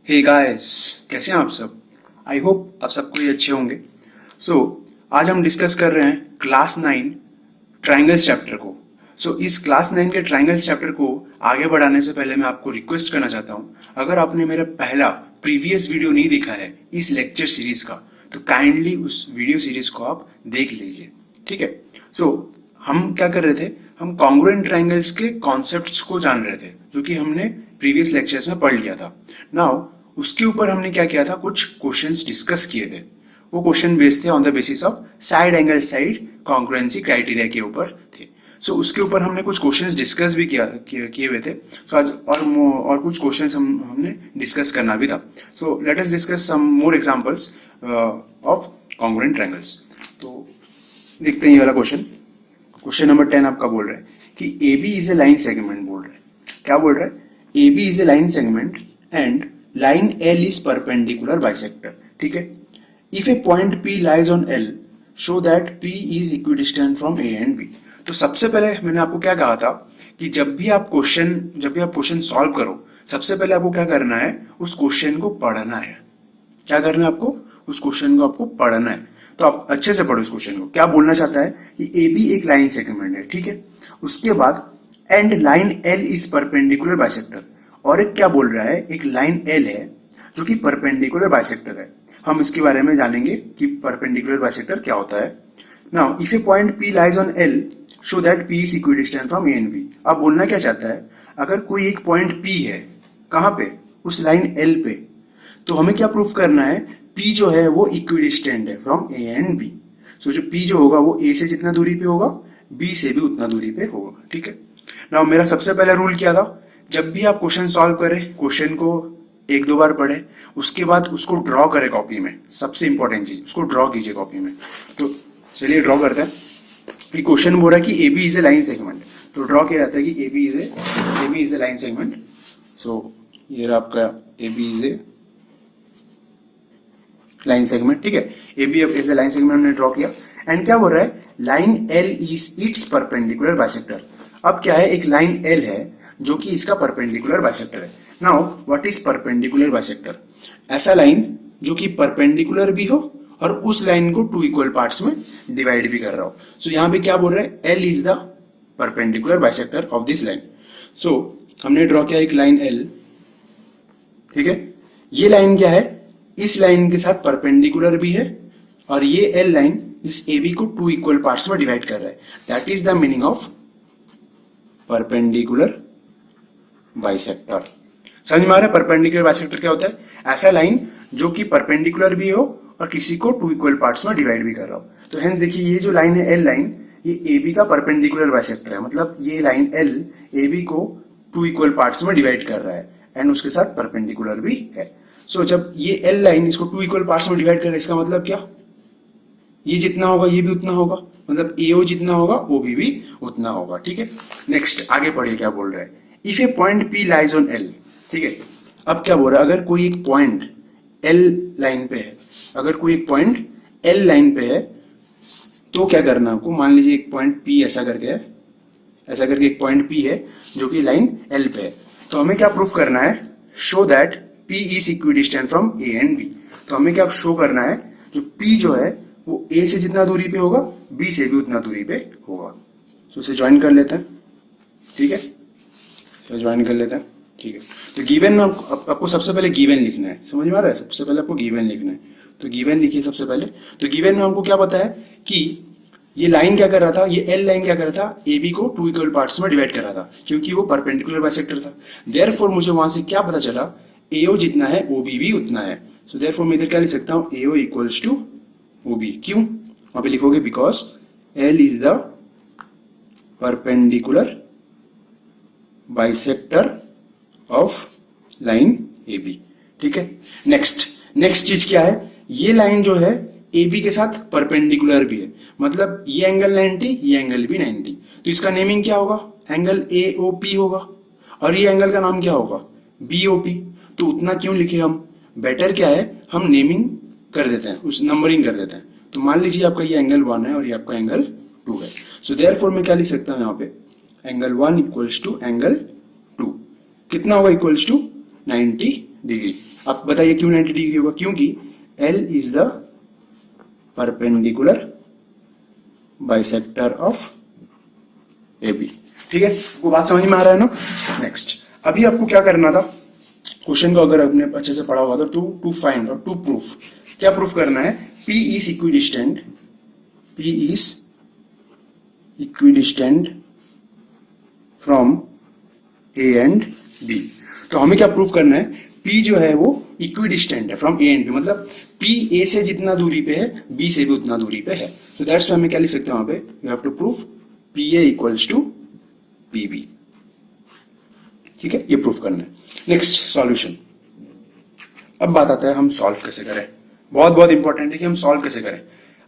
Hey guys, कैसे हैं आप सब। आई होप आप सब कोई अच्छे होंगे। आज हम डिस्कस कर रहे हैं क्लास 9 ट्राइंगल्स चैप्टर को। इस क्लास 9 के ट्राइंगल्स चैप्टर को आगे बढ़ाने से पहले मैं आपको रिक्वेस्ट करना चाहता हूँ, अगर आपने मेरा पहला प्रीवियस वीडियो नहीं देखा है इस लेक्चर सीरीज का, तो काइंडली उस वीडियो सीरीज को आप देख लीजिए। ठीक है। हम क्या कर रहे थे, हम कॉन्ग्रुएंट ट्राइंगल्स के कॉन्सेप्ट्स को जान रहे थे, जो कि हमने प्रीवियस लेक्चर्स में पढ़ लिया था। नाउ उसके ऊपर हमने क्या किया था, कुछ क्वेश्चंस डिस्कस किए थे। वो क्वेश्चन बेस्ड थे on the basis of side angle side congruency criteria के ऊपर थे। उसके ऊपर हमने कुछ क्वेश्चंस डिस्कस भी किए हुए थे। आज और कुछ क्वेश्चंस हमने डिस्कस करना भी था। Let us discuss some more examples of congruent triangles. तो देखते हैं ये वाला क्वेश्चन नंबर 10 आपका बोल रहा है कि A B is a line segment. बोल रहा है, क्या बोल रहा है, A B is a line segment and line L is perpendicular bisector. ठीक है। If a point P lies on L, show that P is equidistant from A and B. तो सबसे पहले मैंने आपको क्या कहा था कि जब भी आप क्वेश्चन सॉल्व करो, सबसे पहले आपको क्या करना है, उस क्वेश्चन को पढ़ना है। क्या करना है आपको, उस क्वेश्चन को आपको पढ़ना है। तो आप अच्छे से पढ़ो इस क्वेश्चन को। क्या बोलना चाहता है कि ए बी एक लाइन सेगमेंट है। ठीक है। उसके बाद and line L is perpendicular bisector, और एक क्या बोल रहा है, एक लाइन एल है जो कि परपेंडिकुलर बाइसेक्टर है। हम इसके बारे में जानेंगे कि परपेंडिकुलर बाइसेक्टर क्या होता है। Now if a point P lies on L, show that P is equidistant from A and B. अब बोलना क्या चाहता है, अगर कोई एक पॉइंट पी है, कहां पे, उस लाइन एल पे, तो हमें क्या प्रूफ करना है, P जो है वो इक्विडिस्टेंट है फ्रॉम A एंड B। जो P जो होगा वो A से जितना दूरी पे होगा, B से भी उतना दूरी पे होगा। ठीक है। नाउ मेरा सबसे पहला रूल क्या था, जब भी आप क्वेश्चन सॉल्व करें, क्वेश्चन को एक दो बार पढ़े, उसके बाद उसको ड्रॉ करें कॉपी में। सबसे इंपॉर्टेंट चीज, उसको ड्रॉ कीजिए कॉपी में। तो चलिए ड्रॉ करते हैं। ये क्वेश्चन बोल रहा है कि A B is a line segment, तो ड्रॉ किया जाता है कि A B is a line segment. ये रहा आपका A B is a line segment. ठीक है। A B as a line segment हमने ड्रॉ किया। एंड क्या बोल रहा है, line L is its perpendicular bisector. अब क्या है, एक लाइन एल है जो कि इसका परपेंडिकुलर बाइसेक्टर है। Now what is perpendicular bisector, ऐसा लाइन जो कि परपेंडिकुलर भी हो और उस लाइन को टू इक्वल पार्ट्स में डिवाइड भी कर रहा हो। यहां पे क्या बोल रहा है, L is the perpendicular bisector of this line. हमने ड्रॉ किया एक लाइन एल। ठीक है। ये लाइन क्या है, इस लाइन के साथ परपेंडिकुलर भी है, और ये एल लाइन इस ए बी को टू इक्वल पार्ट्स में डिवाइड कर रहा है। That is the meaning of perpendicular bisector. समझ में आ रहा है परपेंडिकुलर बाइसेक्टर क्या होता है, ऐसा लाइन जो कि परपेंडिकुलर भी हो और किसी को टू इक्वल पार्ट्स में डिवाइड भी कर रहा हो। तो हेंस देखिए, ये जो लाइन है एल लाइन, ये ए बी का परपेंडिकुलर बाइसेक्टर है। मतलब ये लाइन एल ए बी को टू इक्वल पार्ट्स में डिवाइड कर रहा है एंड उसके साथ परपेंडिकुलर भी है। जब ये एल लाइन इसको टू इक्वल पार्ट्स में डिवाइड कर रहा है, इसका मतलब क्या, ये जितना होगा ये भी उतना होगा, मतलब एओ जितना होगा ओ भी उतना होगा। ठीक है। नेक्स्ट आगे पढ़िए क्या बोल रहा है, if a point P lies on L. ठीक है। अब क्या बोल रहा है, अगर कोई एक पॉइंट एल लाइन पे है, अगर कोई एक पॉइंट एल लाइन पे है, तो क्या करना है आपको, मान लीजिए एक पॉइंट पी ऐसा करके है, ऐसा करके एक पॉइंट पी है जो कि लाइन एल पे है, तो हमें क्या प्रूफ करना है, show that P is equidistant from A and B। तो हमें क्या शो करना है, जो P जो है वो A से जितना दूरी पे होगा, B से भी उतना दूरी पे होगा। इसे ज्वाइन कर लेते हैं। ठीक है, तो ज्वाइन कर लेते हैं। ठीक है। तो गिवन में आपको सबसे पहले गिवन लिखना है। समझ में आ रहा है, सबसे पहले आपको गिवन लिखना है। तो गिवन लिखिए सबसे पहले। तो गिवन में हमको क्या पता है कि ये लाइन क्या कर रहा था, ये एल लाइन क्या कर रहा था, ए बी को टू इक्वल पार्ट्स में डिवाइड कर रहा था, क्योंकि वो परपेंडिकुलर बाइसेक्टर था। देयरफॉर मुझे वहां से क्या पता चला, एओ जितना है ओ बी भी उतना है। सो देयरफॉर मैं इधर क्या लिख सकता हूं, AO equals to O B. क्यों वहां पे लिखोगे, because L is the perpendicular bisector of line A B. ठीक है। नेक्स्ट चीज क्या है, ये लाइन जो है ए बी के साथ परपेंडिकुलर भी है, मतलब ये एंगल 90, ये एंगल भी 90। तो इसका नेमिंग क्या होगा, एंगल ए ओ पी होगा, और ये एंगल का नाम क्या होगा, बी ओ पी। तो उतना क्यों लिखे हम, बेटर क्या है, हम नेमिंग कर देते हैं, उस नंबरिंग कर देते हैं। तो मान लीजिए आपका ये एंगल 1 है और ये आपका एंगल 2 है। सो देयरफॉर मैं क्या लिख सकता हूं यहाँ पे, एंगल 1 इक्वल्स टू एंगल 2 कितना होगा, इक्वल्स टू 90 डिग्री। आप बताइए क्यों 90 डिग्री होगा? क्योंकि L is the perpendicular bisector of AB। ठीक है, वो बात समझ में आ रहा है ना? नेक्स्ट, अभी आपको क्या करना था, क्वेश्चन को अगर आपने अच्छे से पढ़ा हुआ तो टू फाइंड और टू प्रूफ, क्या प्रूफ करना है? P is equidistant, P is equidistant from A and B। तो हमें क्या प्रूफ करना है? P जो है वो इक्विडिस्टेंट है फ्रॉम A एंड B, मतलब P A से जितना दूरी पे है B से भी उतना दूरी पे है। तो दैट्स व्हाई हमें क्या लिख सकते हैं वहां पे? You have to proof PA equals to PB। ठीक है, ये प्रूफ करना है। Next, solution. अब बात आता है हम सॉल्व कैसे करें। बहुत बहुत इंपॉर्टेंट है कि हम सॉल्व कैसे करें।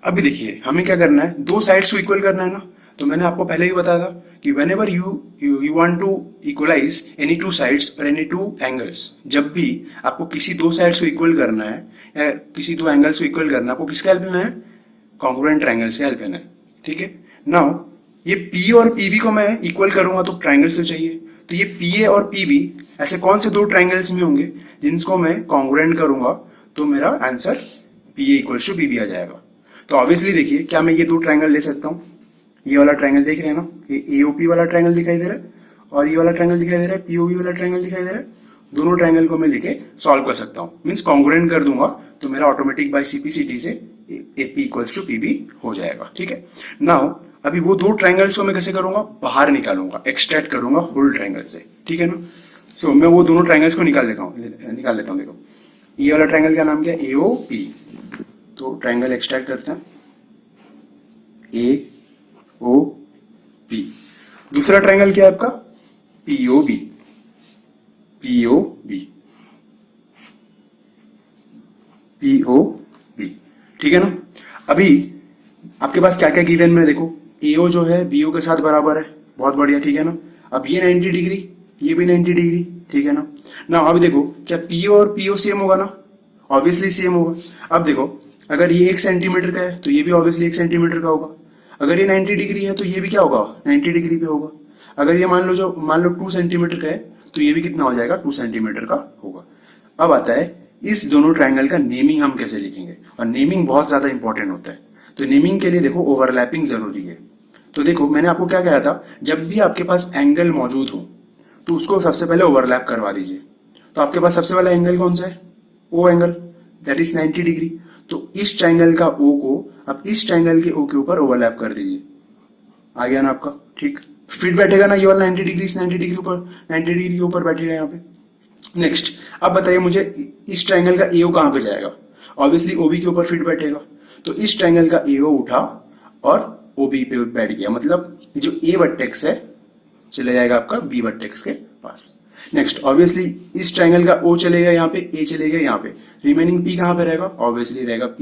अभी देखिए, हमें क्या करना है? दो साइड्स को इक्वल करना है ना। तो मैंने आपको पहले ही बताया था कि whenever you want to equalize any two sides or any two angles, जब भी आपको किसी दो साइड्स को इक्वल करना है या किसी दो एंगल्स को इक्वल करना है, आपको किसका हेल्प लेना है? कॉन्ग्रुएंट ट्रायंगल से हेल्प लेना है। ठीक है, नाउ ये P और PB को मैं इक्वल करूंगा तो ट्रायंगल से चाहिए। तो ये PA और PB ऐसे कौन से दो ट्रायंगल्स में होंगे जिनको मैं कॉन्ग्रुएंट करूंगा तो मेरा answer PA equal to PB आ जाएगा। तो ऑब्वियसली देखिए, क्या मैं ये दो ट्रायंगल ले सकता हूँ? ये वाला ट्रायंगल देख रहे हैं ना, ये AOP वाला ट्रायंगल दिखाई दे रहा है और ये वाला ट्रायंगल दिखाई दे रहा है, POV वाला ट्रायंगल दिखाई दे रहा है। दोनों ट्रायंगल को मैं लेके सॉल्व कर सकता हूँ, मींस कॉन्ग्रुएंट कर दूंगा तो मेरा ऑटोमेटिक बाय CP/CD से AP इक्वल्स टू PB हो जाएगा। ठीक है, नाउ अभी वो दो ट्रायंगल्स को मैं कैसे करूंगा? बाहर निकालूंगा, एक्सट्रैक्ट करूंगा होल ट्रायंगल से। ठीक है ना? सो मैं वो दोनों ट्रायंगल्स को निकाल लेता हूँ। देखो, ये वाला ट्रायंगल का नाम क्या है? AOP। तो ट्रायंगल एक्सट्रैक्ट करते हैं, AOP। दूसरा ट्रायंगल क्या है आपका? POB। ठीक है ना? अभी आपके पास क्या क्या गिवन में देखो, AO जो है BO के साथ बराबर है, बहुत बढ़िया। ठीक है ना? अब ये 90 डिग्री, ये भी 90 डिग्री। ठीक है ना? ना अभी देखो, क्या PO और PO सेम होगा ना? ऑब्वियसली सेम होगा। अब देखो, अगर ये 1 सेंटीमीटर का है तो ये भी ऑब्वियसली 1 सेंटीमीटर का होगा। अगर ये 90 डिग्री है तो ये भी क्या होगा? 90 डिग्री पे होगा। अगर ये मान लो 2 सेंटीमीटर का है तो ये भी कितना हो जाएगा? 2 सेंटीमीटर का होगा। अब आता है इस दोनों ट्रायंगल का नेमिंग हम कैसे लिखेंगे, और नेमिंग बहुत ज्यादा इंपॉर्टेंट होता है। तो नेमिंग के लिए देखो, ओवरलैपिंग जरूरी है। तो देखो, मैंने आपको क्या कहा था, जब भी आपके पास एंगल मौजूद हो तो उसको सबसे पहले ओवरलैप करवा दीजिए। तो आपके पास सबसे पहला एंगल कौन सा है? O angle, that is 90 degree. तो इस ट्रायंगल का O को आप इस ट्रायंगल के O के ऊपर ओवरलैप कर दीजिए। आ गया ना आपका? ठीक, फिट बैठेगा ना ये वाला 90 डिग्री, इस 90 डिग्री ऊपर, 90 डिग्री के ऊपर बैठेगा यहाँ पे। नेक्स्ट, अब बताइए मुझे इस ट्रायंगल का AO कहाँ पे जाएगा? ऑब्वियसली OB के ऊपर फिट बैठेगा। तो इस ट्रायंगल का AO उठा और OB पे बैठ गया, मतलब ये जो A वर्टेक्स है चले जाएगा आपका B वर्टेक्स के पास। नेक्स्ट, ऑब्वियसली इस ट्रायंगल का O चलेगा यहाँ पे, A चलेगा यहाँ पे, रिमेनिंग P कहाँ पे रहेगा? ऑब्वियसली रहेगा P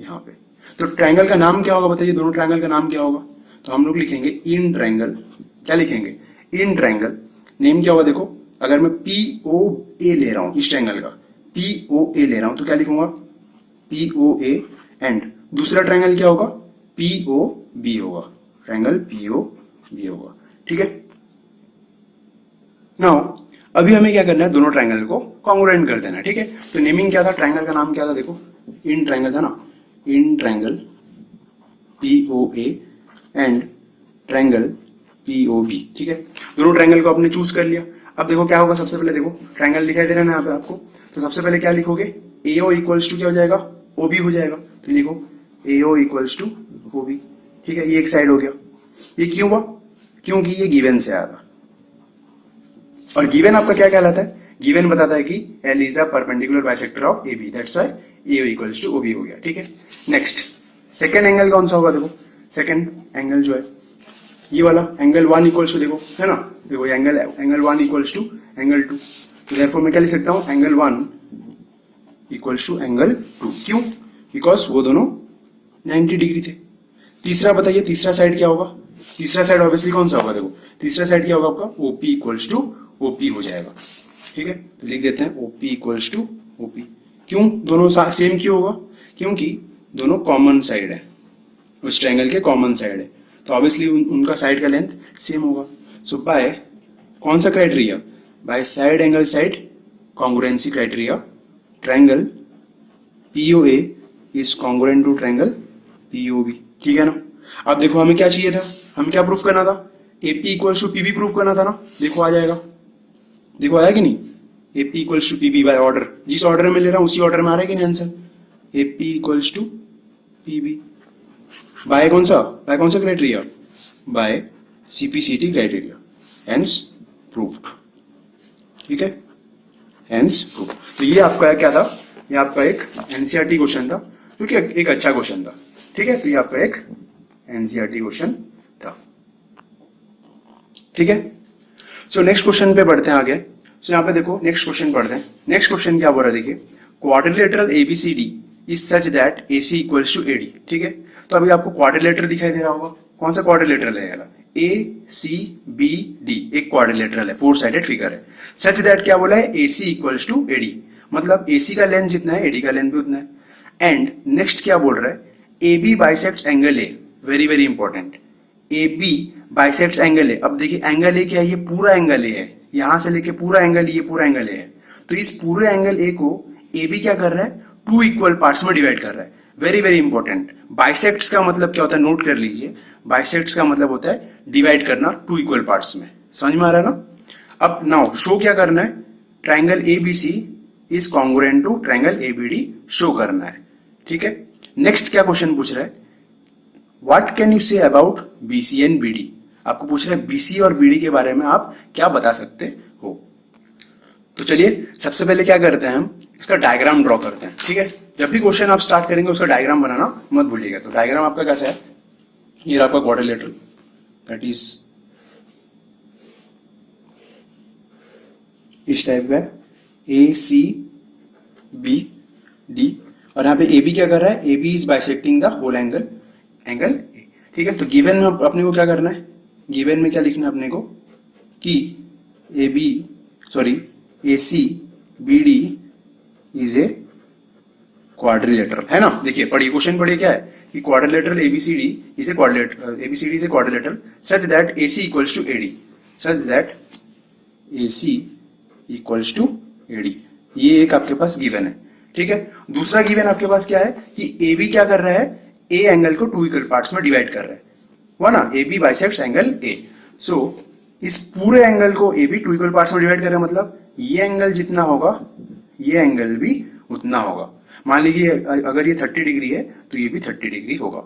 यहाँ पे। तो ट्रायंगल का नाम क्या होगा बताइए? दोनों ट्रायंगल का नाम क्या होगा? तो हम लोग लिखेंगे इन ट्रायंगल। क्या लिखेंगे? In triangle. नेम क्या होगा? देखो, अगर मैं POA ले रहा हूं, इस ट्रायंगल का POA ले रहा हूं तो क्या लिखूंगा? POA। एंड दूसरा ट्रायंगल क्या होगा? POB होगा, ट्रायंगल POB होगा। ठीक है, नाउ अभी हमें क्या करना है? दोनों ट्रायंगल को कॉन्ग्रुएंट कर देना है। ठीक है, तो नेमिंग क्या था? ट्रायंगल का नाम क्या था? देखो, इन ट्रायंगल था ना, in triangle POA and triangle POB। ठीक है, दोनों ट्रायंगल को आपने चूज कर लिया। अब देखो क्या होगा? सबसे पहले देखो, ट्रायंगल दिखाई दे रहा है ना यहाँ पे आपको, तो सबसे पहले क्या लिखोगे? AO इक्वल्स टू क्या हो जाएगा? OB हो जाएगा। तो लिखो AO इक्वल्स टू OB। ठीक है, ये एक साइड हो गया। ये क्यों हुआ? क्योंकि ये गिवन से आया था, और गिवन आपका क्या कहलाता है? गिवन बताता है कि L is the perpendicular bisector of AB, that's why AO equals to OB हो गया। ठीक है, नेक्स्ट, सेकंड एंगल कौन सा होगा? देखो, सेकंड एंगल जो है ये वाला एंगल 1 इक्वल्स टू, देखो है ना, देखो ये एंगल 1 इक्वल्स टू एंगल 2। तो देयरफॉर मैं क्या लिख सकता हूं? Angle 1 equals to angle 2। क्यों? बिकॉज वो दोनों 90 डिग्री थे। तीसरा बताइए, तीसरा साइड क्या होगा? तीसरा साइड ऑब्वियसली कौन सा होगा? देखो, तीसरा साइड क्या होगा आपका? OP इक्वल्स टू OP हो जाएगा। ठीक है, तो लिख देते हैं OP इक्वल्स टू OP। क्यों दोनों सेम क्यों होगा? क्योंकि दोनों कॉमन साइड है, उस ट्रायंगल के कॉमन साइड है, तो ऑब्वियसली उनका साइड का लेंथ सेम होगा। सो बाय कौन सा criteria? By side angle side congruency criteria, triangle POA is congruent to triangle POB, ठीक है ना। अब देखो हमें क्या चाहिए था, हमें क्या प्रूफ करना था, AP equals to PB proof करना था ना। देखो आ जाएगा, देखो आया कि नहीं, AP equals to PB by order, जिस ऑर्डर में ले रहा हूं उसी ऑर्डर में आ रहा है कि नहीं answer. AP equals to PB by कौन सा criteria, by CPCT criteria, hence proved, ठीक है, हेंस प्रूव्ड। तो ये आपका क्या था, ये आपका एक NCERT क्वेश्चन था, क्योंकि एक अच्छा क्वेश्चन था, ठीक है। तो ये आपका एक NCERT क्वेश्चन था, ठीक है। सो नेक्स्ट क्वेश्चन पे बढ़ते हैं आगे। सो यहाँ पे देखो नेक्स्ट क्वेश्चन पढ़ते हैं। नेक्स्ट क्वेश्चन क्या बोल रहा है, देखिए, quadrilateral ABCD is such that AC equals to AD, ठीक है। तो अभी आपको क्वाड्रिलेटरल दिखाई दे रहा होगा, कौन सा क्वाड्रिलेटरल है, ACBD एक क्वाड्रिलेटरल है, 4 साइडेड फिगर है। सच दैट क्या बोला है, AC इक्वल्स टू AD, मतलब AC का लेंथ जितना है AD का लेंथ भी उतना है। एंड नेक्स्ट क्या बोल रहा है, AB bisects angle A, very very important, AB bisects angle A। अब देखिए एंगल A क्या है, ये पूरा एंगल A है, यहां से लेके पूरा एंगल ये पूरा एंगल A है। तो इस पूरे एंगल A को AB क्या कर रहा है, 2 इक्वल पार्ट्स में डिवाइड कर रहा है, वेरी वेरी इंपॉर्टेंट। बाइसेक्ट्स का मतलब क्या होता है, नोट कर लीजिए, बाइसेक्ट्स का मतलब होता है डिवाइड करना 2 इक्वल पार्ट्स में, समझ में आ रहा है ना। अब नाउ शो क्या करना है, triangle ABC is congruent to triangle ABD show करना है, ठीक है। नेक्स्ट क्या क्वेश्चन पूछ रहा है, what can you say about BC and BD, आपको पूछ रहा है BC और BD के बारे में आप क्या बता सकते हो। तो चलिए सबसे पहले क्या करते हैं, हम इसका डायग्राम ड्रॉ करते हैं, ठीक है। जब भी क्वेश्चन आप स्टार्ट करेंगे उसका डायग्राम बनाना मत भूलिएगा। तो डायग्राम आपका कैसा है, ये आपका क्वाड्रिलेटरल, दैट इज इस टाइप का ACBD, और यहाँ पे AB क्या कर रहा है, AB is bisecting the whole angle A, ठीक है। तो गिवन में अपने को क्या करना है, गिवन में क्या लिखना है अपने को कि ACBD इज ए क्वाड्रिलेटरल, है ना। देखिए पढ़िए, क्वेश्चन पढ़िए क्या है कि quadrilateral ABCD is a quadrilateral such that AC equals to AD, such that AC equals to AD, ये एक आपके पास गिवन है, ठीक है। दूसरा गिवन आपके पास क्या है कि AB क्या कर रहा है, A एंगल को 2 इक्वल पार्ट्स में डिवाइड कर रहा है, हुआ ना, AB बाइसेक्ट्स एंगल A। सो इस पूरे एंगल को AB 2 इक्वल पार्ट्स में डिवाइड कर रहा है, मतलब ये एंगल जितना होगा ये एंगल भी उतना होगा। मान लीजिए अगर ये 30 डिग्री है तो ये भी 30 डिग्री होगा।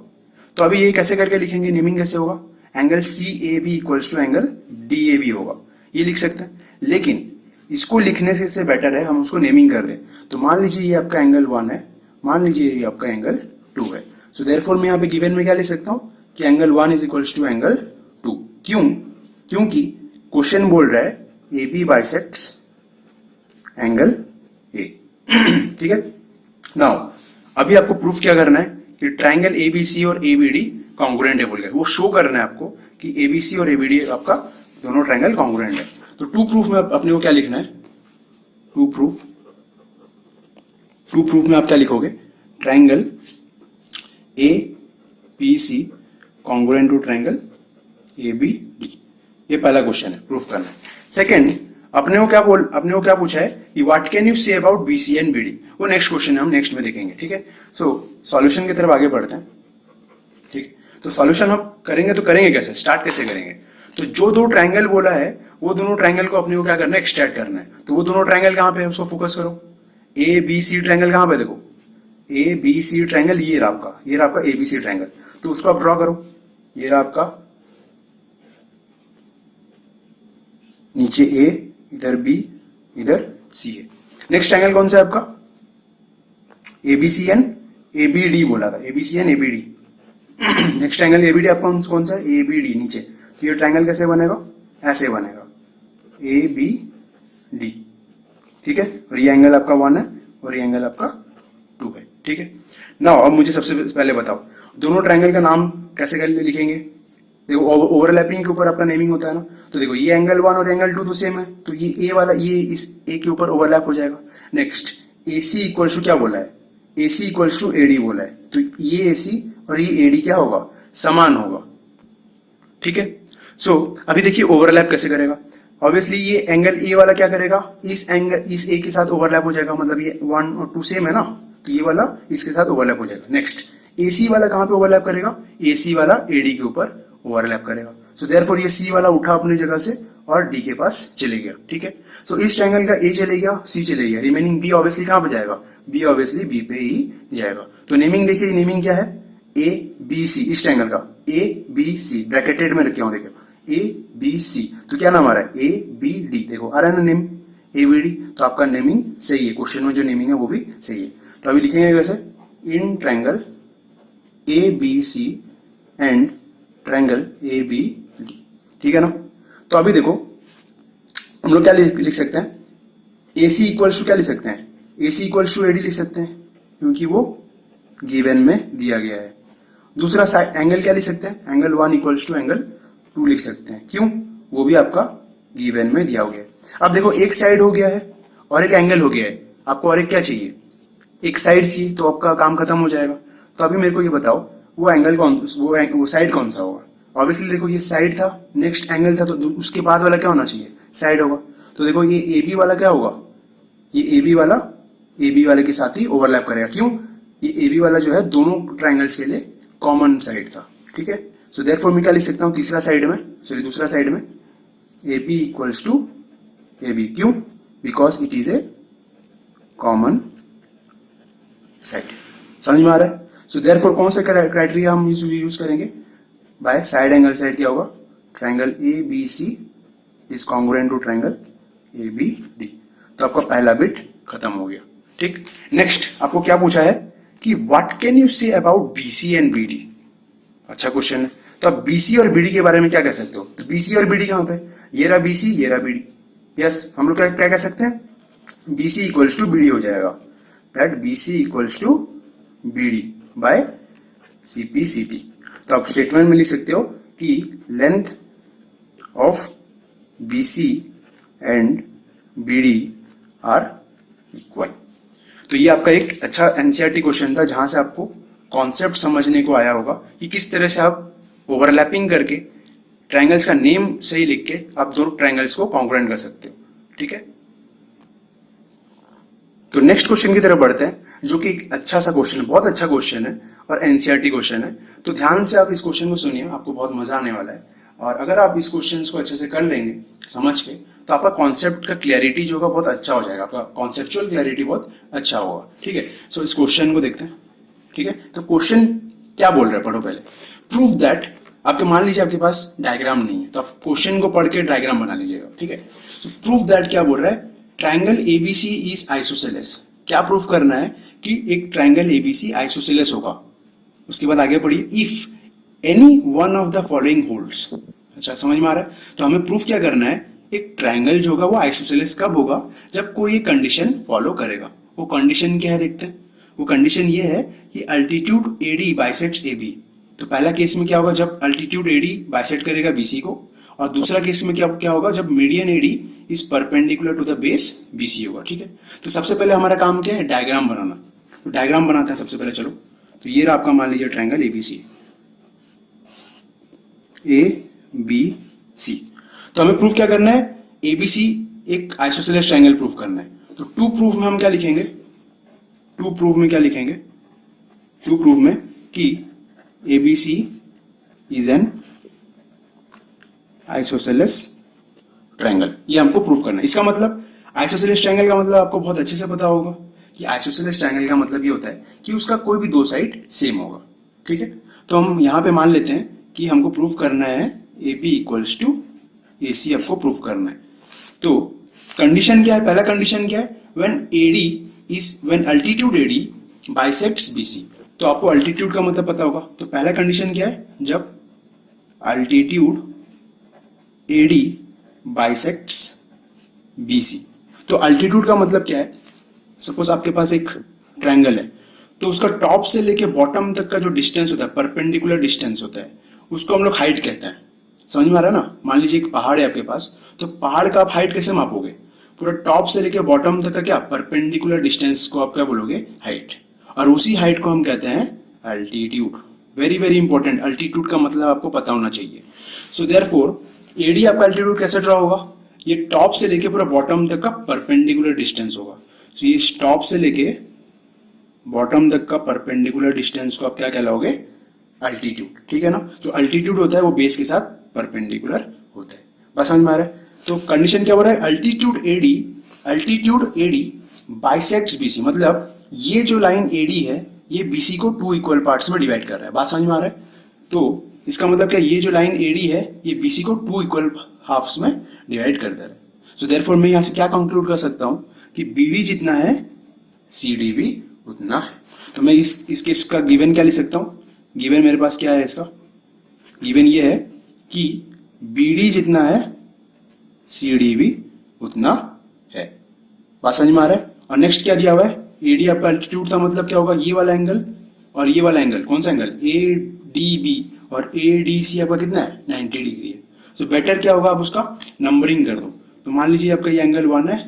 तो अभी ये कैसे करके लिखेंगे, नेमिंग कैसे होगा, angle CAB equals to angle DAB होगा, ये लिख सकते हैं। लेकिन इसको लिखने से बेटर है हम उसको नेमिंग कर दें। तो मान लीजिए ये आपका एंगल 1 है, मान लीजिए ये आपका एंगल 2 है। सो देयरफॉर मैं यहाँ पे गिवन में क्या लिख सकता हूँ कि angle 1 is equals to angle 2। क्यों, क्योंकि क्वेश्चन बोल रहा है AB बाइसेक्ट्स एंगल A, ठीक है। नाउ अभी आपको प्रूफ क्या करना है कि ट्राइंगल ABC और ABD कॉन्ग्रुएंट है बोल के, वो शो करना है आपको कि ABC और ABD आपका दोनों ट्राइंगल कॉन्ग्रुएंट है। तो टू प्रूफ में अपने को क्या लिखना है, टू प्रूफ में आप क्या लिखोगे, triangle ABC congruent to triangle ABD, ये पहला क्वेश्चन है, प्रूफ करना है। सेकंड अपने को क्या पूछा है कि what can you say about BC and BD, वो नेक्स्ट क्वेश्चन है, हम नेक्स्ट में देखेंगे, ठीक है। सो सॉल्यूशन की तरफ आगे बढ़ते हैं, ठीक। तो सॉल्यूशन हम करेंगे तो करेंगे कैसे, स्टार्ट कैसे करेंगे, तो जो 2 ट्राइंगल बोला है वो दोनों ट्राइंगल को अपने को क्या करना है, एक्सट्रैक्ट करना है। तो वो दोनों ट्राइंगल कहां पे है, उसको फोकस करो, ABC ट्राइंगल कहां पे, देखो ABC ट्राइंगल, ये रहा आपका ABC ट्राइंगल, तो उसको आप ड्रॉ करो, ये रहा आपका नीचे A, इधर B, इधर C है। नेक्स्ट ट्राइंगल कौन सा है आपका, ABCN ABD बोला था, ABCN ABD। Next triangle ABD आपका कौन सा है, ABD नीचे। तो ये ट्राइंगल कैसे बनेगा, ऐसे बनेगा ABD, ठीक है। और ये एंगल आपका 1 है और ये एंगल आपका 2 है, ठीक है। नाउ अब मुझे सबसे पहले बताओ दोनों ट्राइंगल का नाम कैसे लिखेंगे। देखो ओवरलैपिंग के ऊपर आपका नेमिंग होता है ना, तो देखो ये एंगल 1 और एंगल 2 तो सेम है, तो ये A वाला ये इस A के ऊपर ओवरलैप हो जाएगा। नेक्स्ट AC इक्वल्स टू क्या बोला है, AC इक्वल्स टू AD बोला है, तो ये AC और ये AD क्या होगा, समान होगा, ठीक है। सो अभी देखिए ओवरलैप कैसे करेगा, ऑब्वियसली ये एंगल ए वाला क्या करेगा, इस एंगल इस ए के साथ ओवरलैप हो जाएगा, मतलब ये 1 और 2 सेम है ना, तो ये वाला इसके साथ ओवरलैप हो जाएगा। नेक्स्ट AC वाला कहां पे ओवरलैप करेगा, AC वाला AD के ऊपर ओवरलैप करेगा। सो देयरफॉर ये C वाला उठा अपनी जगह से और D के पास चले गया, ठीक है। सो इस ट्रायंगल का A चले गया, C चले गया, रिमेनिंग B ऑब्वियसली कहां पे जाएगा, B ऑब्वियसली B पे ही जाएगा। तो नेमिंग देखिए, नेमिंग क्या है, ABC, इस ट्रायंगल का ABC ब्रैकेटेड में रखे हो, देखो ABC, तो क्या नाम आ रहा है, ABD, देखो आ रहा है ना नेम ABD, तो आपका नेमिंग सही है, क्वेश्चन में जो नेमिंग है वो भी सही है। तो अभी लिखेंगे वैसे, in triangle ABC and triangle ABD, ठीक है ना। तो अभी देखो हम लोग क्या लिख सकते हैं, AC इक्वल्स टू क्या लिख सकते हैं, AC इक्वल्स टू AD लिख सकते हैं, क्योंकि वो गिवन में दिया गया है। दूसरा साइड एंगल क्या लिख सकते हैं, एंगल 1 इक्वल्स टू एंगल 2 लिख सकते हैं, क्यों, वो भी आपका गिवन में दिया गया है। अब देखो एक साइड हो गया है और एक एंगल हो गया है, आपको और एक क्या चाहिए, एक साइड चाहिए, तो आपका काम खत्म हो जाएगा। तो अभी मेरे को ये बताओ वो एंगल कौन, वो साइड कौन सा होगा। ऑब्वियसली देखो ये साइड था, नेक्स्ट एंगल था, तो उसके बाद वाला क्या होना चाहिए, साइड होगा। तो देखो ये AB वाला क्या होगा, ये AB वाला AB वाले के साथ ही ओवरलैप करेगा, क्यों, ये AB वाला जो है दोनों ट्रायंगल्स के लिए कॉमन साइड था, ठीक है। सो देयरफॉर मैं क्या लिख सकता हूँ तीसरा साइड में, सॉरी दूसरा साइड में, AB इक्वल्स टू AB, क्यों, because it is a common side. समझ में आ रहा है। सो देयरफॉर कौन सा क्राइटेरिया हम यूज करेंगे, बाय साइड एंगल साइड क्या होगा, triangle ABC is congruent to triangle ABD। तो आपका पहला बिट खत्म हो गया, ठीक। नेक्स्ट आपको क्या पूछा है कि what can you say about BC and BD। अच्छा क्वेश्चन है। तो आप BC और BD के बारे में क्या कह सकते हो, तो BC और BD कहां पे, ये रहा BC, ये रहा BD। यस, हम लोग क्या कह सकते हैं, BC इक्वल्स टू BD हो जाएगा, that BC equals to BD by CPCT। तो आप स्टेटमेंट में लिख सकते हो कि length of BC and BD are equal. तो ये आपका एक अच्छा NCERT क्वेश्चन था, जहां से आपको कॉन्सेप्ट समझने को आया होगा कि किस तरह से आप ओवरलैपिंग करके ट्रायंगल्स का नेम सही लिख के आप दोनों ट्रायंगल्स को कॉन्ग्रुएंट कर सकते हो, ठीक है। तो नेक्स्ट क्वेश्चन की तरफ बढ़ते हैं, जो कि एक अच्छा सा क्वेश्चन है, बहुत अच्छा क्वेश्चन है और NCERT क्वेश्चन है। तो ध्यान से आप इस क्वेश्चन को सुनिए, आपको बहुत मजा आने वाला है। और अगर आप इस क्वेश्चन को अच्छे से कर लेंगे समझ के, तो आपका कॉन्सेप्ट का क्लैरिटी जो होगा बहुत अच्छा हो जाएगा, आपका कॉन्सेप्चुअल क्लैरिटी बहुत अच्छा होगा, ठीक है। सो इस क्वेश्चन को देखते हैं, ठीक है। तो क्वेश्चन क्या बोल रहा है, पढ़ो पहले। प्रूव दैट, आपके मान लीजिए आपके पास डायग्राम नहीं है, तो आप क्वेश्चन को पढ़ के डायग्राम बना लीजिएगा, ठीक है। तो प्रूव दैट क्या बोल रहा है, ट्रायंगल ABC इज आइसोसेलेस। क्या प्रूफ करना है कि एक ट्रायंगल ABC आइसोसेलेस होगा। उसके बाद आगे पढ़िए, if any one of the following holds. अच्छा समझ में आ रहा है। तो हमें प्रूफ क्या करना है, एक ट्रायंगल जो होगा वो आइसोसेलेस कब होगा, जब कोई कंडीशन फॉलो करेगा। वो कंडीशन क्या है देखते हैं। वो कंडीशन ये है कि अल्टीट्यूड AD बाइसेक्ट्स AB। तो पहला केस में क्या होगा, जब अल्टीट्यूड AD बाइसेक्ट करेगा BC को, और दूसरा केस में क्या होगा, जब median AD is perpendicular to the base BC होगा, ठीक है। तो सबसे पहले हमारा काम क्या है, डायग्राम बनाना। तो डायग्राम बनाते हैं सबसे पहले, चलो। तो ये रहा आपका मान लीजिए ट्रायंगल ABC ABC। तो हमें प्रूफ क्या करना है, ABC एक आइसोसेलेस ट्रायंगल प्रूफ करना है। तो टू प्रूफ में हम क्या लिखेंगे, टू प्रूफ में क्या लिखेंगे, टू प्रूफ में कि ABC is an isosceles triangle, ये हमको प्रूफ करना है। इसका मतलब आइसोसेलेस ट्रायंगल का मतलब आपको बहुत अच्छे से पता होगा कि आइसोसेलेस ट्रायंगल का मतलब ये होता है कि उसका कोई भी दो साइड सेम होगा, ठीक है। तो हम यहां पे मान लेते हैं कि हमको प्रूफ करना है AB इक्वल्स टू AC, आपको प्रूफ करना है। तो कंडीशन क्या है, पहला कंडीशन क्या है, when altitude AD bisects BC। तो आपको अल्टीट्यूड का मतलब पता होगा। तो पहला कंडीशन क्या है, जब अल्टीट्यूड AD बाइसेक्ट्स BC। तो अल्टीट्यूड का मतलब क्या है, सपोज आपके पास एक ट्रायंगल है, तो उसका टॉप से लेके बॉटम तक का जो डिस्टेंस होता है, परपेंडिकुलर डिस्टेंस होता है, उसको हम लोग हाइट कहते हैं। समझ में आ रहा है ना। मान लीजिए एक पहाड़ है आपके पास, तो पहाड़ का आप हाइट कैसे मापोगे, पूरा टॉप से लेके बॉटम तक का क्या परपेंडिकुलर डिस्टेंस को आप क्या बोलोगे, हाइट। और उसी हाइट को हम कहते हैं altitude. Very very important, altitude का मतलब आपको पता होना चाहिए। सो देयरफॉर AD आपका अल्टीट्यूड कैसे ड्रॉ होगा, ये टॉप से लेके पूरा बॉटम तक का परपेंडिकुलर डिस्टेंस होगा। तो ये टॉप से लेके बॉटम तक का परपेंडिकुलर डिस्टेंस को आप क्या कहलाओगे, अल्टीट्यूड, ठीक है ना। जो अल्टीट्यूड होता है वो बेस के साथ परपेंडिकुलर होता है, बस समझ में आ रहा है। तो कंडीशन क्या हो रहा है, अल्टीट्यूड एडी बाइसेक्ट्स बीसी, मतलब ये जो लाइन एडी है ये बीसी को 2 इक्वल पार्ट्स में डिवाइड कर रहा है, बात समझ में आ रहा है। तो इसका मतलब क्या, ये जो लाइन एडी है ये बीसी को 2 इक्वल हाफ्स में डिवाइड कर दे रहा है। सो देयरफॉर मैं यहां से क्या कंक्लूड कर सकता हूं कि बीडी जितना है सीडी भी उतना है। तो मैं इसके इसका गिवन क्या लिख सकता हूं, गिवन मेरे पास क्या है, इसका गिवन ये है कि बीडी जितना है सीडी भी उतना है, बात समझ में आ रहा है। और नेक्स्ट क्या दिया हुआ है, एडी आपका अल्टीट्यूड था, मतलब क्या होगा, ये वाला एंगल और ये वाला एंगल, कौन सा एंगल, ए डी बी और ए डी सी आपका कितना है 90 डिग्री है। सो बेटर क्या होगा, आप उसका नंबरिंग कर दो। तो मान लीजिए आपका ये एंगल 1 है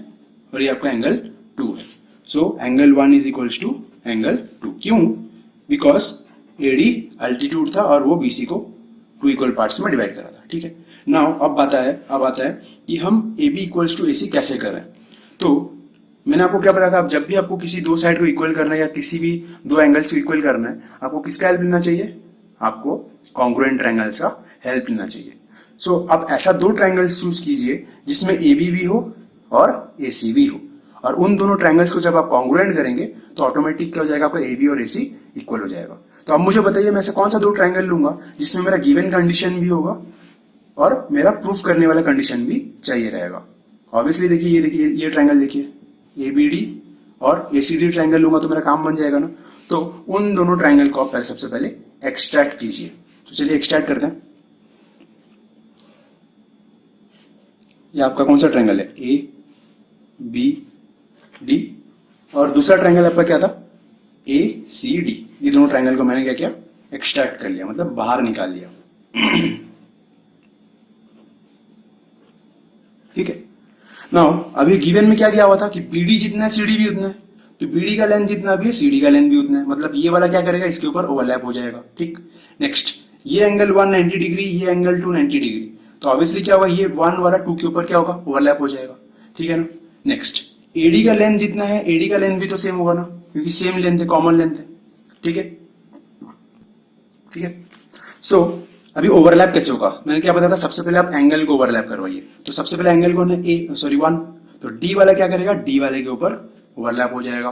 और ये आपका एंगल 2 है। So angle 1 is equals to angle 2, क्यों, बिकॉज एडी अल्टीट्यूड था और वो बीसी को 2 इक्वल पार्ट्स में डिवाइड करा था, ठीक है। नाउ अब आता है कि हम ए बी इक्वल्स टू ए सी कैसे करें। तो मैंने आपको क्या बताया था, जब भी आपको किसी दो साइड को इक्वल करना है या किसी भी दो एंगल्स को इक्वल करना है, आपको किसका हेल्प लेना चाहिए, आपको कॉन्ग्रुएंट ट्रायंगल्स का हेल्प लेना चाहिए। सो अब ऐसा दो ट्रायंगल्स चूज कीजिए जिसमें ए बी भी हो और ए सी भी हो, और उन दोनों ट्रायंगल्स को जब आप कॉन्ग्रुएंट करेंगे तो ऑटोमेटिक क्या हो जाएगा, आपका ए बी और ए सी इक्वल हो जाएगा। तो अब मुझे बताइए मैं ऐसा कौन सा दो ट्रायंगल लूंगा जिसमें मेरा गिवन कंडीशन भी होगा और मेरा प्रूफ करने वाला कंडीशन भी चाहिए रहेगा। ऑब्वियसली देखिए ये ट्रायंगल देखिए, ए बी डी और ए सी डी ट्रायंगल लूंगा तो मेरा काम बन जाएगा ना। तो उन दोनों ट्रायंगल को आप सबसे पहले एक्सट्रैक्ट कीजिए। तो चलिए एक्सट्रैक्ट करते हैं। ये आपका कौन सा ट्रायंगल है, ए बी डी, और दूसरा ट्रायंगल आपका क्या था, ए सी डी। ये दोनों ट्रायंगल को मैंने क्या किया, एक्सट्रैक्ट कर लिया, मतलब बाहर निकाल लिया। ठीक है। नाउ अभी गिवन में क्या दिया हुआ था कि बीडी जितना है सीडी भी उतना है, तो बीडी का लेंथ जितना भी है सीडी का लेंथ भी उतना है, मतलब ये वाला क्या करेगा, इसके ऊपर ओवरलैप हो जाएगा, ठीक। नेक्स्ट ये एंगल 190 डिग्री, ये एंगल 290 डिग्री, तो ऑब्वियसली क्या होगा, ये 1 वाला 2 के ऊपर क्या होगा, ओवरलैप हो जाएगा, ठीक है ना। नेक्स्ट एडी का लेंथ जितना है, एडी का लेंथ भी तो सेम होगा ना, क्योंकि सेम लेंथ है, कॉमन लेंथ है, ठीक है, ठीक है। सो अभी ओवरलैप कैसे होगा, मैंने क्या बताया था, सबसे पहले आप एंगल को ओवरलैप करवाइए। तो सबसे पहले एंगल कौन है, ए सॉरी 1, तो डी वाला क्या करेगा, डी वाले के ऊपर ओवरलैप हो जाएगा,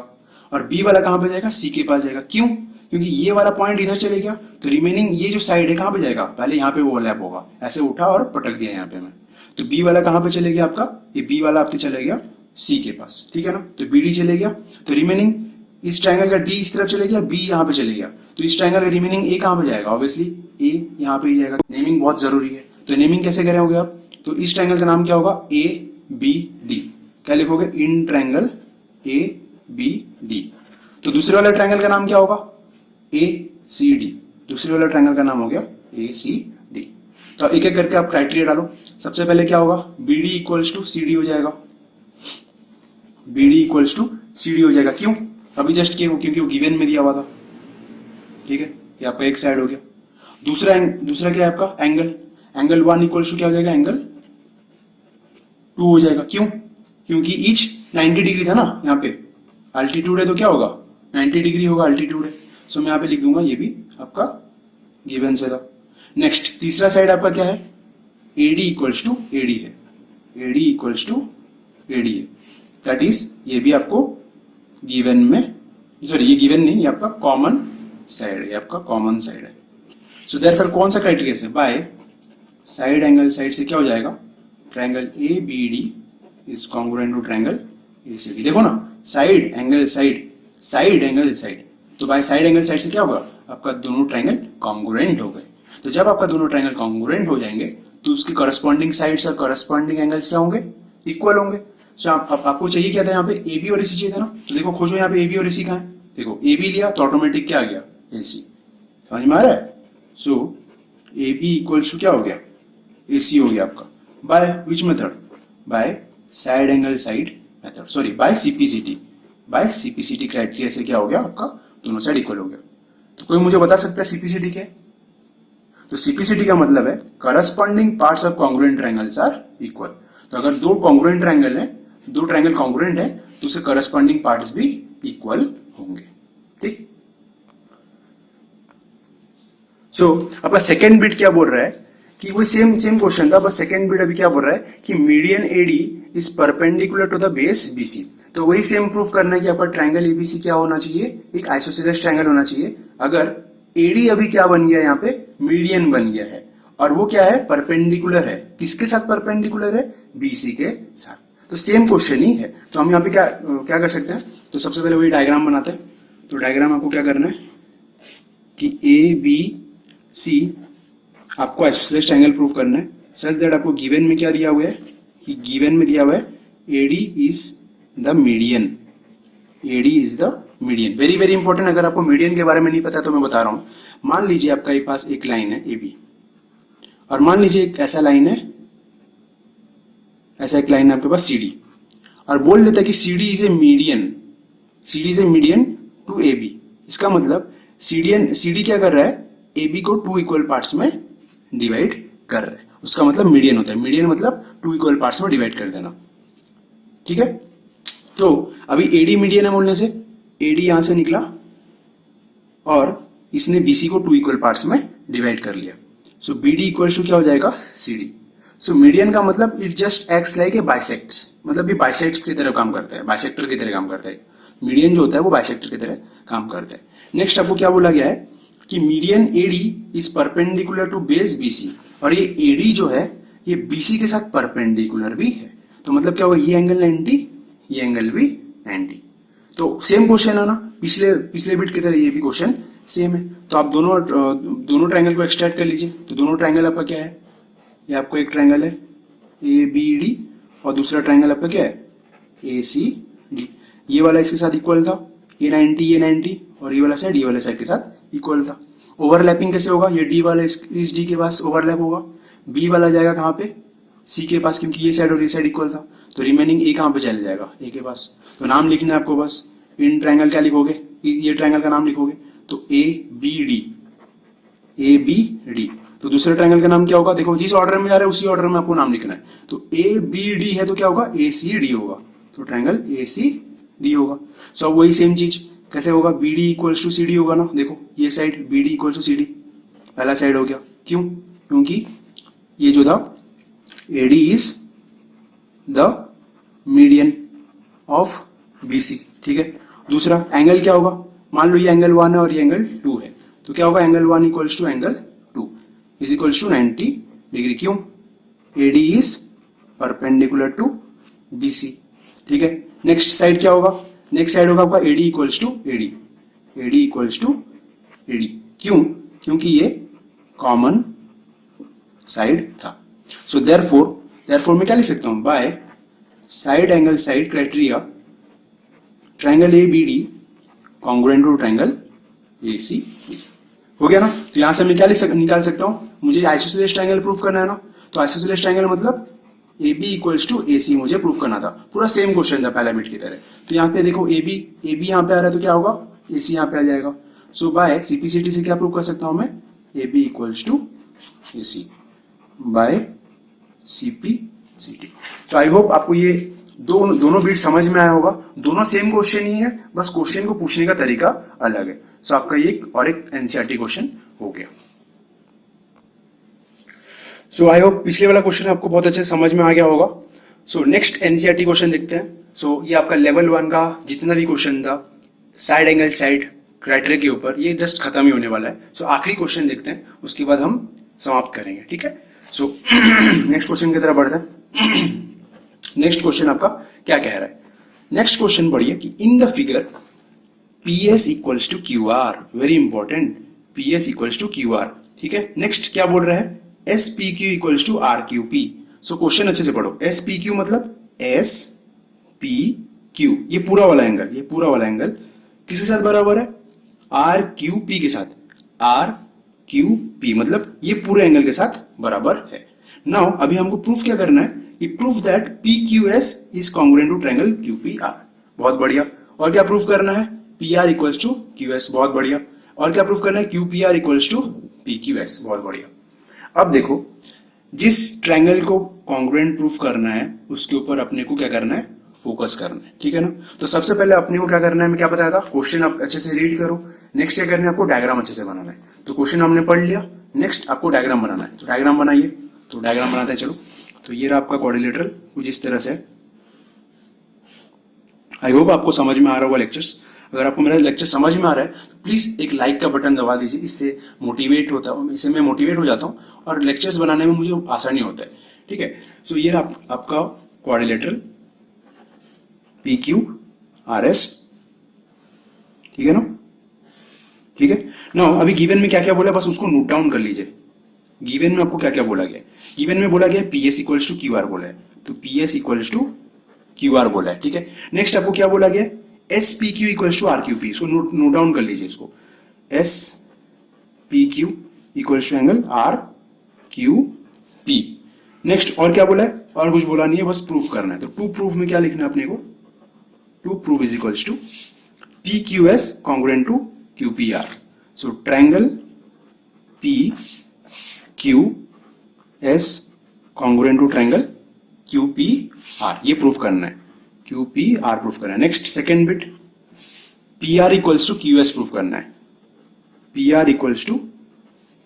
और बी वाला कहां पे जाएगा, सी के पास जाएगा। क्यों, क्योंकि ये वाला पॉइंट इधर चले गया, तो रिमेनिंग ये जो साइड है कहां पे जाएगा, पहले यहाँ पे ओवरलैप होगा, ऐसे उठा और पटक दिया यहाँ पे मैं, तो बी वाला कहां पे चले गया आपका, ये बी वाला आपके चले गया सी के पास, ठीक है ना। तो बी डी चले गया, तो रिमेनिंग इस ट्रायंगल का डी इस तरफ चले गया, बी यहाँ पे चले गया, तो इस ट्रायंगल का रिमेनिंग ए कहां पे जाएगा, ऑब्वियसली ए यहाँ पे ही जाएगा। नेमिंग बहुत जरूरी है, तो नेमिंग कैसे करेंगे आप, तो इस ट्रायंगल का नाम क्या होगा, ए बी डी, क्या लिखोगे, in triangle A B D. तो दूसरे वाले ट्रायंगल का नाम क्या होगा, ए सी डी, दूसरे वाले ट्रायंगल का नाम हो गया ए सी डी। तो एक एक करके आप क्राइटेरिया डालो। सबसे पहले क्या होगा, B D equals to C D हो जाएगा, B D equals to C D हो जाएगा, क्यों, अभी जस्ट क्योंकि वो गिवन में दिया हुआ था, ठीक है, ये आपका एक साइड हो गया। दूसरा क्या है आपका एंगल 1 इक्वल्स टू क्या हो जाएगा, एंगल 2 हो जाएगा, क्यों, क्योंकि ईच 90 डिग्री था ना, यहाँ पे अल्टीट्यूड है तो क्या होगा 90 डिग्री होगा, अल्टीट्यूड है। सो मैं यहाँ पे लिख दूंगा, ये भी आपका गिवन से था। नेक्स्ट तीसरा साइड आपका क्या है, एडी इक्वल्स टू एडी है, एडी इक्वल्स टू एडी है, दैट इज ये भी आपको गिवन में, सॉरी ये गिवन नहीं, ये आपका कॉमन साइड है, आपका कॉमन साइड है। सो देयरफॉर कौन सा क्राइटेरिया से, बाय साइड एंगल साइड से क्या हो जाएगा, triangle A B D is congruent to triangle A C D. देखो ना, side angle side, side angle side, तो बाय साइड एंगल साइड से क्या होगा, आपका दोनों ट्रायंगल कॉन्ग्रुएंट हो गए। तो जब आपका दोनों ट्रायंगल कॉन्ग्रुएंट हो जाएंगे तो उसके कॉरेस्पॉन्डिंग साइड्स और कॉरेस्पॉन्डिंग एंगल्स क्या होंगे, इक्वल होंगे। सो आपको चाहिए क्या था, यहाँ पे ए बी और ए सी चाहिए था ना, तो देखो खोजो यहाँ पे ए बी और ए सी कहाँ है, देखो ए बी लिया तो ऑटोमेटिक क्या आ गया, ए सी, समझ में आ रहा है। So A B equals to क्या हो गया, ए सी हो गया आपका, by which method, by side angle side method, sorry by CPCT, by CPCT criteria से क्या हो गया, आपका दोनों साइड इक्वल हो गया। तो कोई मुझे बता सकता है सीपीसीटी क्या है, तो सीपीसीटी का मतलब है corresponding parts of congruent triangles are equal. तो अगर दो कॉन्ग्रुएंट ट्रायंगल है, दो ट्रायंगल कॉन्ग्रुएंट है, तो उसके करस्पॉन्डिंग पार्ट्स भी इक्वल होंगे। ठीक। सो आपका सेकेंड बिट क्या बोल रहा है कि वो सेम क्वेश्चन था, बस सेकेंड बिट अभी क्या बोल रहा है कि median AD is perpendicular to the base BC. तो वही सेम प्रूफ करना है कि आपका ट्रायंगल एबीसी क्या होना चाहिए, एक आइसोसेलेस ट्रायंगल होना चाहिए। अगर एडी अभी क्या बन गया, यहाँ पे मीडियन बन गया है, और वो क्या है, परपेंडिकुलर है, किसके साथ परपेंडिकुलर है, बीसी के साथ। तो सेम क्वेश्चन ही है। तो हम यहाँ पे क्या कर सकते हैं, तो सबसे पहले वही डायग्राम बनाते हैं। तो डायग्राम आपको क्या करना है कि ए बी सी आपको आइसोसेलेस ट्रायंगल प्रूव करना है, सच दैट आपको गिवन में क्या दिया हुआ है कि गिवन में दिया हुआ है AD is the median, AD is the median. Very very important, अगर आपको मीडियन के बारे में नहीं पता तो मैं बता रहा हूं। मान लीजिए आपका एक पास एक लाइन है ए बी, और मान लीजिए एक ऐसा लाइन है, ऐसा एक लाइन है आपके पास सी डी, और बोल देता है कि C D is a median, C D is a median to A B. इसका मतलब सी डी क्या कर रहा है, ए बी को टू इक्वल पार्ट्स में डिवाइड कर रहा है, उसका मतलब मीडियन होता है। मीडियन मतलब टू इक्वल पार्ट्स में डिवाइड कर देना। ठीक है। तो अभी एडी मीडियन है बोलने से एडी यहां से निकला और इसने बीसी को टू इक्वल पार्ट्स में डिवाइड कर लिया। सो बीडी इक्वल टू क्या हो जाएगा, सीडी। सो मीडियन का मतलब it just acts like a bisects, मतलब ये बाइसेक्ट्स की तरह काम करता है, बाइसेक्टर की तरह काम करता है। मीडियन जो होता है वो बाइसेक्टर की तरह काम करता है। नेक्स्ट आपको क्या बोला गया है कि median AD is perpendicular to base BC, और ये एडी जो है ये बीसी के साथ परपेंडिकुलर भी है। तो मतलब क्या होगा, ये एंगल 90, ये एंगल भी 90। तो सेम क्वेश्चन है ना, पिछले बिट की तरह ये भी क्वेश्चन सेम है। तो आप दोनों ट्रायंगल को एक्सट्रैक्ट कर लीजिए। तो दोनों ट्रायंगल आपका क्या है, ये आपको एक ट्रायंगल है ए बी डी, और दूसरा ट्रायंगल आपका क्या है ए सी डी। ये वाला इसके साथ इक्वल था, ये 90, और ये वाला साइड के साथ इक्वल था। ओवरलैपिंग कैसे होगा, ये डी वाला इस डी के पास ओवरलैप होगा, बी वाला जाएगा कहाँ पे, सी के पास, क्योंकि ये साइड और ये साइड इक्वल था। तो रिमेनिंग ए कहाँ पे चल जाएगा, ए के पास। तो नाम लिखना है आपको, बस इन ट्रायंगल क्या लिखोगे, ये ट्रायंगल का नाम लिखोगे। तो ए बी डी। तो दूसरे ट्रायंगल का नाम क्या होगा, देखो जिस ऑर्डर में जा रहा है उसी ऑर्डर में आपको नाम लिखना है। तो ए बी डी है तो क्या होगा, ए सी डी होगा। तो ट्रायंगल ए सी डी होगा। सो वही सेम चीज कैसे होगा, B D equals to C D होगा ना। देखो ये side B D equals to C D, पहला साइड हो गया। क्यों, क्योंकि ये जो था A D is the median of B C. ठीक है। दूसरा एंगल क्या होगा, मान लो ये एंगल 1 है और ये एंगल 2 है, तो क्या होगा, angle 1 equals to angle 2 is equals to 90 degree. क्यों, A D is perpendicular to B C. ठीक है। नेक्स्ट साइड क्या होगा, नेक्स्ट साइड होगा आपका AD equals to AD, AD equals to AD. क्यों, क्योंकि ये कॉमन साइड था। सो देयरफॉर मैं क्या लिख सकता हूं, by side angle side criteria triangle A B D congruent to triangle A C D. हो गया ना। तो यहां से मैं क्या निकाल सकता हूं, मुझे आइसोसेलेस ट्रायंगल प्रूफ करना है ना। तो आइसोसेलेस ट्रायंगल मतलब ए बी इक्वल्स टू ए सी मुझे प्रूफ करना था। पूरा सेम क्वेश्चन था पहला बिट की तरह। तो यहाँ पे देखो ए बी यहाँ पे आ रहा है तो क्या होगा, ए सी यहाँ पे आ जाएगा। सो बाय सीपीसीटी से क्या प्रूव कर सकता हूं मैं, A B equals to A C by CPCT. So I hope आपको ये दोनों बिट समझ में आया होगा। दोनों सेम क्वेश्चन ही है, बस क्वेश्चन को पूछने का तरीका अलग है। सो आपका ये और एक एनसीईआरटी क्वेश्चन हो गया। सो आई होप पिछले वाला क्वेश्चन आपको बहुत अच्छे समझ में आ गया होगा। सो नेक्स्ट एनसीईआरटी क्वेश्चन देखते हैं। सो ये आपका लेवल 1 का जितना भी क्वेश्चन था साइड एंगल साइड क्राइटेरिया के ऊपर, ये जस्ट खत्म ही होने वाला है। सो आखिरी क्वेश्चन देखते हैं, उसके बाद हम समाप्त करेंगे। ठीक है। सो नेक्स्ट क्वेश्चन की तरफ बढ़ते हैं। नेक्स्ट क्वेश्चन आपका क्या कह रहा है, नेक्स्ट क्वेश्चन पढ़िए कि in the figure P S equals to Q R, very important, P S equals to Q R. ठीक है। नेक्स्ट क्या बोल रहा है, S P Q equals to R Q P. So question अच्छे से पढ़ो, एस पी क्यू मतलब एस पी क्यू, ये पूरा वाला एंगल किसके साथ बराबर है, आर क्यू पी के साथ। आर क्यू पी मतलब ये पूरे एंगल के साथ बराबर है। नाउ अभी हमको प्रूफ क्या करना है, ये proof that P Q S is congruent to triangle Q P R. बहुत बढ़िया। और क्या प्रूफ करना है, P R equals to Q S. बहुत बढ़िया। और क्या प्रूफ करना है, Q P R equals to P Q S. बहुत बढ़िया। अब देखो जिस ट्रायंगल को कॉन्ग्रुएंट प्रूफ करना है उसके ऊपर अपने को क्या करना है, फोकस करना है, ठीक है ना। तो सबसे पहले अपने को क्या करना है, मैं क्या बताया था, क्वेश्चन आप अच्छे से रीड करो, नेक्स्ट क्या करना है आपको, डायग्राम अच्छे से बनाना है। तो क्वेश्चन हमने पढ़ लिया, नेक्स्ट आपको डायग्राम बनाना है, तो डायग्राम बनाइए। तो डायग्राम बनाते हैं, चलो। तो ये रहा आपका क्वाड्रिलेटरल कुछ इस तरह से है। आई होप आपको समझ में आ रहा होगा लेक्चर्स। अगर आपको मेरा लेक्चर समझ में आ रहा है तो प्लीज एक लाइक का बटन दबा दीजिए, इससे मोटिवेट होता हूँ, इससे मैं मोटिवेट हो जाता हूँ और लेक्चर्स बनाने में मुझे आसानी होता है, ठीक है। सो ये आपका quadrilateral P Q R S, ठीक है ना, ठीक है ना। अभी गिवन में क्या क्या बोला बस उसको नोट डाउन कर लीजिए। गिवन में आपको क्या क्या बोला गया, गिवन में बोला गया P S equals to Q R बोला है, तो P S equals to Q R बोला है, ठीक है। नेक्स्ट आपको क्या बोला गया, S P Q equals to R Q P, इसको नोट डाउन कर लीजिए इसको, S P Q equals to angle R Q P. Next और क्या बोला है, और कुछ बोला नहीं है, बस प्रूफ करना है। तो टू प्रूफ में क्या लिखना है अपने को, to proof is equals to P Q S congruent to Q P R. So triangle P Q S congruent to triangle Q P R, ये प्रूफ करना है, क्यू पी आर प्रूफ करना है। Next second bit, P R equals to Q S proof करना है, P R equals to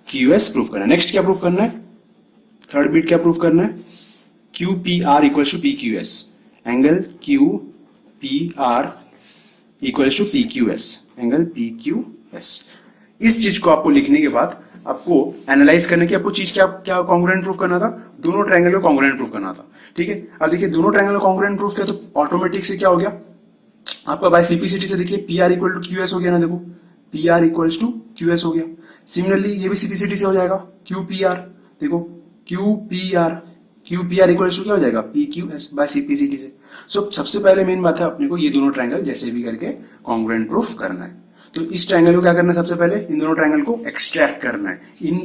Q S proof करना है। Next क्या प्रूफ करना है, थर्ड बिट क्या प्रूफ करना है, Q P R equals to P Q S, angle Q P R equals to P Q S, angle P Q S. इस चीज को आपको लिखने के बाद आपको एनालाइज करने की, आपको चीज क्या क्या कॉन्ग्रुएंट प्रूफ करना था, दोनों ट्रायंगल को कॉन्ग्रुएंट प्रूफ करना था, ठीक है। अब देखिए दोनों ट्रायंगल को कॉन्ग्रुएंट प्रूफ किया तो ऑटोमेटिक से क्या हो गया आपका, बाय सीपीसीटी से देखिए P R equal to Q S हो गया ना, देखो P R equals to Q S हो गया। सिमिलरली ये भी सीपीसीटी से हो जाएगा, क्यू पी आर, देखो Q P R equals to क्या हो जाएगा, P Q S by CPCT से। सो सबसे पहले मेन बात है अपने को ये दोनों ट्रायंगल जैसे भी करके कॉन्ग्रुएंट प्रूफ करना है। तो इस ट्रायंगल को क्या करना है, सबसे पहले इन दोनों ट्रायंगल को एक्सट्रैक्ट करना है,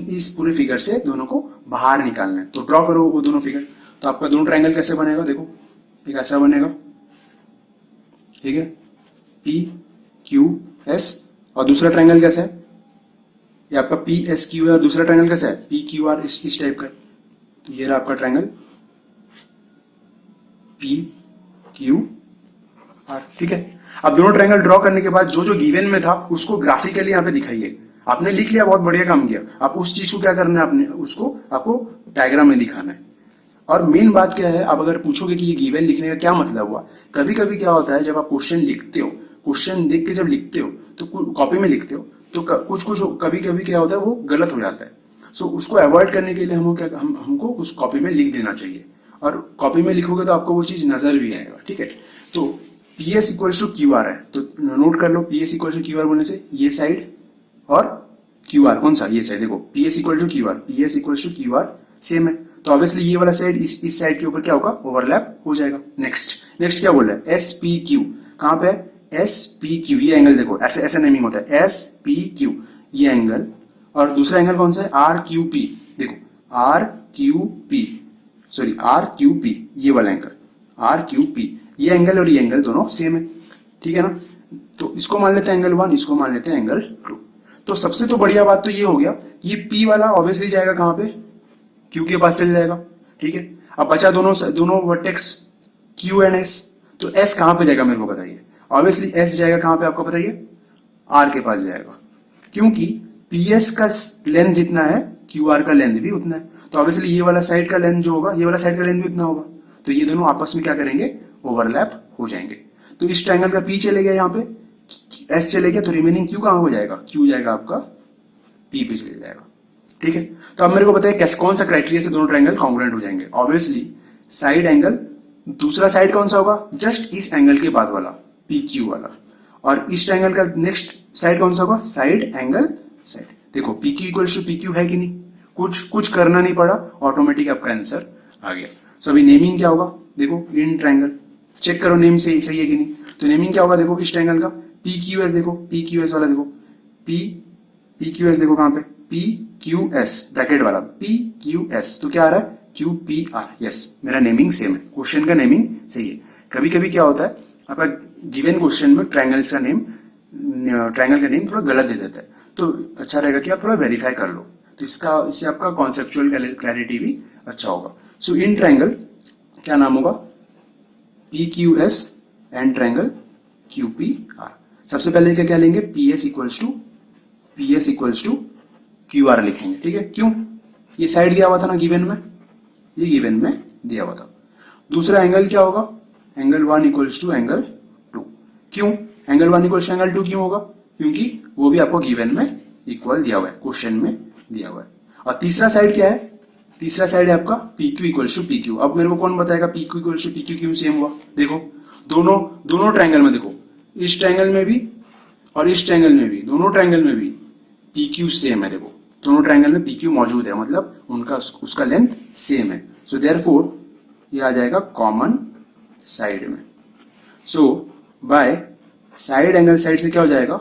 इस पूरे फिगर से दोनों को बाहर निकालना है। तो ड्रॉ करो वो दोनों फिगर। तो आपका दोनों ट्रायंगल कैसे बनेगा, देखो एक ऐसा बनेगा, ठीक है, पी क्यू एस, और दूसरा ट्रायंगल कैसा है, ये आपका पी एस क्यू है, और दूसरा ट्रायंगल कैसा है, पी क्यू आर, इस टाइप का। तो ये रहा आपका ट्रायंगल पी क्यू आर, ठीक है। अब दोनों ट्रायंगल ड्रॉ करने के बाद जो जो गिवन में था उसको ग्राफिकली यहाँ पे दिखाइए। आपने लिख लिया, बहुत बढ़िया काम किया। आप उस चीज को क्या करना है, आपने उसको आपको डायग्राम में दिखाना है। और मेन बात क्या है, आप अगर पूछोगे कि ये गिवन लिखने का क्या मतलब हुआ, कभी कभी क्या होता है जब आप क्वेश्चन लिखते हो, क्वेश्चन देख के जब लिखते हो तो कॉपी में लिखते हो तो कुछ कुछ कभी कभी क्या होता है वो गलत हो जाता है। सो उसको अवॉइड करने के लिए हमको उस कॉपी में लिख देना चाहिए, और कॉपी में लिखोगे तो आपको वो चीज नजर भी आएगा, ठीक है। तो P S equals to Q R है, तो नोट कर लो, P S equals to Q R बोलने से ये साइड और क्यू आर, कौन सा, ये साइड, देखो P S equal to Q R, P S equals to Q R same है, तो ऑब्वियसली ये वाला साइड इस साइड के ऊपर क्या होगा, ओवरलैप हो जाएगा। नेक्स्ट क्या बोल रहा है, एस पी क्यू, कहां पे, एस पी क्यू, ये एंगल देखो ऐसे ऐसे नेमिंग होता है, एस पी क्यू ये एंगल, और दूसरा एंगल कौन सा है, आर क्यू पी, देखो R Q P, sorry R Q P, ये वाला एंगल आर क्यू पी, ये एंगल और ये एंगल दोनों सेम है, ठीक है ना। तो इसको मान लेते हैं एंगल 1, इसको मान लेते हैं एंगल 2। तो सबसे तो बढ़िया बात तो ये हो गया, ये P वाला ऑब्वियसली जाएगा कहां पे, Q के पास चल जाएगा, ठीक है। अब बचा दोनों वर्टेक्स Q एंड S, तो S कहां पे जाएगा मेरे को बताइए, ऑब्वियसली S जाएगा कहां पे आपको बताइए, R के पास जाएगा, क्योंकि PS का लेंथ जितना है QR का लेंथ भी उतना है, तो ऑब्वियसली ये वाला साइड का लेंथ जो होगा, ये वाला साइड का लेंथ भी उतना होगा, तो ये दोनों आपस में क्या करेंगे, ओवरलैप हो जाएंगे। तो इस ट्रायंगल का P चले गया, यहाँ पे S चले गया, तो रिमेनिंग Q कहां हो जाएगा, Q जाएगा आपका P पे चले जाएगा, ठीक है। तो अब मेरे को बताइए कैसे, कौन सा क्राइटेरिया से दोनों ट्रायंगल कॉन्ग्रुएंट हो जाएंगे, ऑब्वियसली साइड एंगल, दूसरा साइड कौन सा होगा, जस्ट इस एंगल के बाद वाला PQ वाला, और इस ट्रायंगल का नेक्स्ट साइड कौन सा होगा, साइड एंगल साइड, देखो PQ इक्वल्स टू PQ है कि नहीं, कुछ करना नहीं पड़ा, ऑटोमेटिक आपका आंसर आ गया। सो अभी नेमिंग क्या होगा, देखो इन ट्रायंगल चेक करो नेम सही है कि नहीं, तो नेमिंग क्या होगा, देखो इस ट्रायंगल का PQS, देखो PQS वाला, देखो PQS देखो कहां पे, PQS ब्रैकेट वाला PQS, तो क्या आ रहा है, QPR, यस मेरा नेमिंग सेम है, क्वेश्चन का नेमिंग सही है। कभी कभी क्या होता है आपका गिवन क्वेश्चन में ट्रायंगल का नेम थोड़ा गलत दे देता है, तो अच्छा रहेगा कि आप थोड़ा वेरीफाई कर लो, तो इससे आपका कॉन्सेप्चुअल क्लैरिटी भी अच्छा होगा। सो इन ट्रायंगल क्या नाम होगा, P Q S and triangle Q P R. सबसे पहले क्या लेंगे, P S equals to Q R लिखेंगे, ठीक है। क्यों, ये साइड दिया हुआ था ना गिवन में, ये गिवन में दिया हुआ था। दूसरा एंगल क्या होगा, एंगल 1 इक्वल्स टू एंगल 2। क्यों एंगल 1 इक्वल्स टू एंगल 2 क्यों होगा, क्योंकि वो भी आपको गिवन में इक्वल दिया हुआ है, क्वेश्चन में दिया हुआ है। और तीसरा साइड क्या है, तीसरा साइड है आपका P Q equals to P Q. अब मेरे को कौन बताएगा P Q equals to P Q क्यों सेम हुआ, देखो दोनों ट्रायंगल में, देखो इस ट्रायंगल में भी और इस ट्रायंगल में भी, दोनों ट्रायंगल में भी पी क्यू सेम है। देखो दोनों ट्रायंगल में पी क्यू मौजूद है, मतलब उनका उसका लेंथ सेम है। सो देयरफॉर ये आ जाएगा कॉमन साइड में। So by side angle side से क्या हो जाएगा,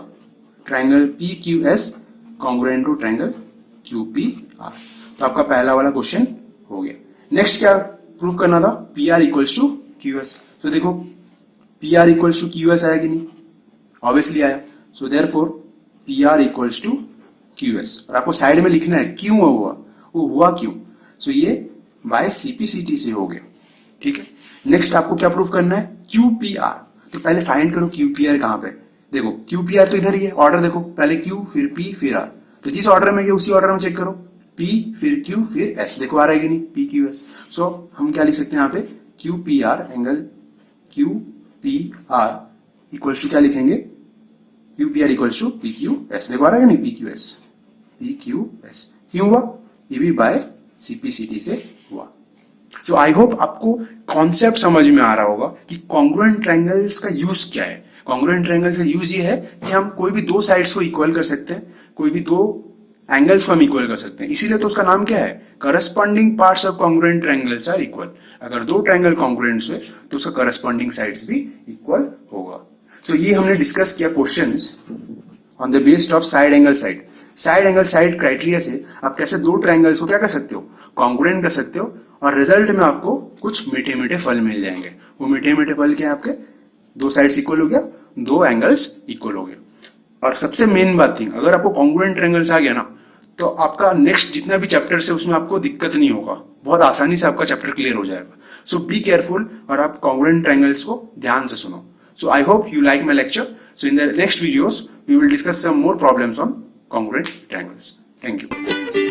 triangle P Q S congruent to triangle Q P R. तो आपका पहला वाला क्वेश्चन हो गया। नेक्स्ट क्या प्रूफ करना था, P R equals to Q S. तो देखो P R equals to Q S आया कि नहीं, ऑब्वियसली आया। So therefore P R equals to Q S, और आपको साइड में लिखना है क्यों हुआ, वो हुआ क्यों। सो ये बाय सीपीसीटी से हो गया, ठीक है। नेक्स्ट आपको क्या प्रूफ करना है, क्यू पी आर। तो पहले फाइंड करो क्यू पी आर कहां पे, देखो क्यू पी आर तो इधर ही है, ऑर्डर देखो, पहले क्यू फिर पी फिर आर। तो जिस ऑर्डर में उसी ऑर्डर में चेक करो, पी फिर क्यू फिर एस, देखो आ रहा है कि नहीं, पी क्यू एस। सो हम क्या लिख सकते हैं यहाँ पे, Q P R angle Q P R equals to क्या लिखेंगे, Q P R equals to P Q S. देखो आ रहा है कि नहीं, P Q S, P Q S. क्यों हुआ, ये भी बाय सीपीसीटी से हुआ। सो आई होप आपको कॉन्सेप्ट समझ में आ रहा होगा कि कॉन्ग्रुएंट ट्रायंगल्स का यूज क्या है। कॉन्ग्रुएंट ट्रायंगल का यूज ये है कि हम कोई भी दो साइड्स को इक्वल कर सकते हैं, कोई भी दो एंगल्स को हम इक्वल कर सकते हैं। इसीलिए तो उसका नाम क्या है, corresponding parts of congruent triangles are equal. अगर दो ट्रायंगल कॉन्ग्रुएंट्स हुए तो उसका करस्पॉन्डिंग साइड्स भी इक्वल होगा। सो ये हमने डिस्कस किया questions on the based of side angle side. Side angle side criteria से आप कैसे दो ट्रायंगल्स को क्या कर सकते हो, कॉन्ग्रुएंट कर सकते हो, और रिजल्ट में आपको कुछ मीठे मीठे फल मिल जाएंगे। वो मीठे मीठे फल क्या है, आपके दो साइड्स इक्वल हो गया, दो एंगल्स इक्वल हो गया। और सबसे मेन बात थी, अगर आपको कॉन्ग्रुएंट ट्रायंगल्स आ गया ना, तो आपका नेक्स्ट जितना भी चैप्टर है उसमें आपको दिक्कत नहीं होगा, बहुत आसानी से आपका चैप्टर क्लियर हो जाएगा। सो बी केयरफुल और आप कॉन्ग्रुएंट ट्रायंगल्स को ध्यान से सुनो। So I hope you like my lecture. So in the next videos we will discuss some more problems on congruent triangles. Thank you.